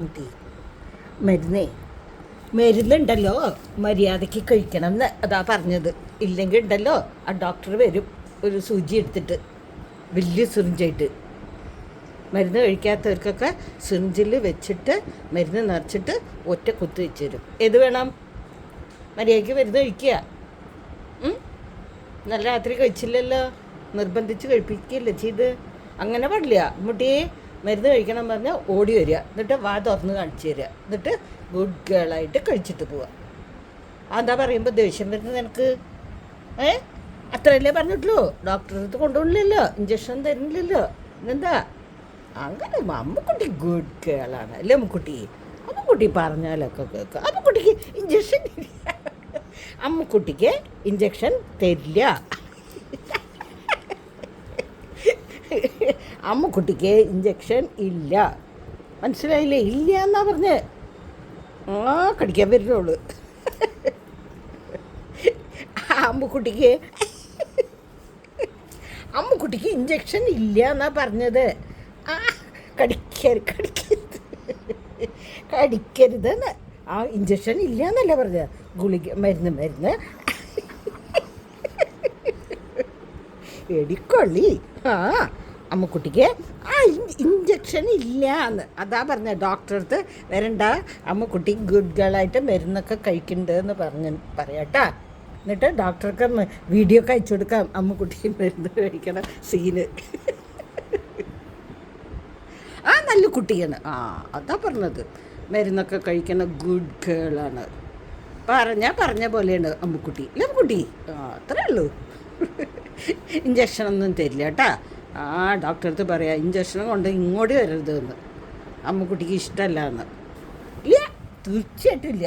കുട്ടി മരുന്നേ മരുന്നുണ്ടല്ലോ മര്യാദയ്ക്ക് കഴിക്കണം എന്ന് അതാ പറഞ്ഞത്. ഇല്ലെങ്കിൽ ഉണ്ടല്ലോ ആ ഡോക്ടർ വരും ഒരു സൂചി എടുത്തിട്ട് വലിയ സിറിഞ്ചായിട്ട്. മരുന്ന് കഴിക്കാത്തവർക്കൊക്കെ സിറിഞ്ചിൽ വെച്ചിട്ട് മരുന്ന് നിറച്ചിട്ട് ഒറ്റ കുത്ത് വെച്ച് തരും. ഏത് വേണം? മര്യാദയ്ക്ക് മരുന്ന് കഴിക്കുക. നല്ല രാത്രി കഴിച്ചില്ലല്ലോ, നിർബന്ധിച്ച് കഴിപ്പിക്കുകയല്ലേ ചെയ്ത്. അങ്ങനെ പാടില്ല. മുട്ടിയെ മരുന്ന് കഴിക്കണം പറഞ്ഞാൽ ഓടി വരിക, എന്നിട്ട് വാ തുറന്ന് കാണിച്ചു തരിക, എന്നിട്ട് ഗുഡ് ഗേളായിട്ട് കഴിച്ചിട്ട് പോവുക. അതാ പറയുമ്പോൾ ദേഷ്യം വരുന്നത് നിനക്ക്? അത്രയല്ലേ പറഞ്ഞിട്ടുള്ളൂ. ഡോക്ടറെ അടുത്ത് കൊണ്ടുപോകണില്ലല്ലോ, ഇഞ്ചക്ഷൻ തരുന്നില്ലല്ലോ. എന്താ അങ്ങനെ? അമ്മക്കുട്ടി ഗുഡ് ഗേളാണ് അല്ലേ അമ്മക്കുട്ടി? അമ്മക്കുട്ടി പറഞ്ഞാലൊക്കെ കേൾക്കുക. അമ്മക്കുട്ടിക്ക് ഇഞ്ചക്ഷൻ അമ്മക്കുട്ടിക്ക് ഇഞ്ചക്ഷൻ തരില്ല. അമ്മക്കുട്ടിക്ക് ഇഞ്ചക്ഷൻ ഇല്ല, മനസ്സിലായില്ലേ? ഇല്ല എന്നാ പറഞ്ഞ് കടിക്കാൻ വരുന്നുള്ളൂ. അമ്മക്കുട്ടിക്ക് ഇഞ്ചക്ഷൻ ഇല്ല എന്നാ പറഞ്ഞത്. കടിക്കരുതെന്ന്. ആ ഇഞ്ചക്ഷൻ ഇല്ല എന്നല്ല പറഞ്ഞത്. ഗുളിക മരുന്ന് എടിക്കൊള്ളി. അമ്മക്കുട്ടിക്ക് ആ ഇഞ്ചക്ഷൻ ഇല്ല എന്ന് അതാ പറഞ്ഞ. ഡോക്ടറെ അടുത്ത് വരണ്ട, അമ്മക്കുട്ടി ഗുഡ് ഗേളായിട്ട് മരുന്നൊക്കെ കഴിക്കണ്ടെന്ന് പറയാട്ടാ. എന്നിട്ട് ഡോക്ടർക്ക് വീഡിയോ ഒക്കെ അയച്ചു കൊടുക്കാം അമ്മക്കുട്ടി മരുന്ന് കഴിക്കണ സീന്. നല്ല കുട്ടിയാണ്. അതാ പറഞ്ഞത്. മരുന്നൊക്കെ കഴിക്കണ ഗുഡ് ഗേളാണ്. പറഞ്ഞ പോലെയാണ് അമ്മക്കുട്ടി. അല്ലേ അമ്മക്കുട്ടി? അത്രേ ഉള്ളൂ. ഇഞ്ചക്ഷനൊന്നും തരില്ല കേട്ടാ. ഡോക്ടറെ അടുത്ത് പറയാം ഇഞ്ചക്ഷൻ കൊണ്ട് ഇങ്ങോട്ട് വരരുത് എന്ന്. അമ്മക്കുട്ടിക്ക് ഇഷ്ടമല്ല എന്ന്. ഇല്ല, തീർച്ചയായിട്ടും ഇല്ല.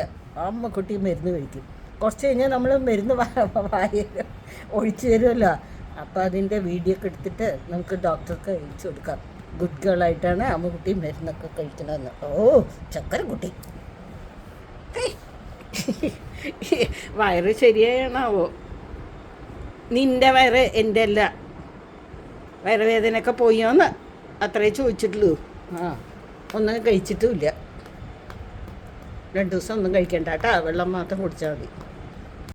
അമ്മക്കുട്ടി മരുന്ന് കഴിക്കും. കുറച്ച് കഴിഞ്ഞാൽ നമ്മൾ മരുന്ന് ഒഴിച്ചു തരുമല്ലോ. അപ്പോൾ അതിൻ്റെ വീഡിയോ ഒക്കെ എടുത്തിട്ട് നമുക്ക് ഡോക്ടർക്ക് അയച്ചു കൊടുക്കാം. ഗുഡ് ഗേളായിട്ടാണ് അമ്മക്കുട്ടി മരുന്നൊക്കെ കഴിക്കണമെന്ന്. ചക്കര കുട്ടി. വയറ് ശരിയാണാവോ? നിൻ്റെ വയറ് എൻ്റെ അല്ല. വയറുവേദനയൊക്കെ പോയോന്ന് അത്രേ ചോദിച്ചിട്ടുള്ളൂ. ഒന്നും കഴിച്ചിട്ടുമില്ല. 2 ദിവസം ഒന്നും കഴിക്കണ്ട കേട്ടോ. വെള്ളം മാത്രം കുടിച്ചാൽ മതി.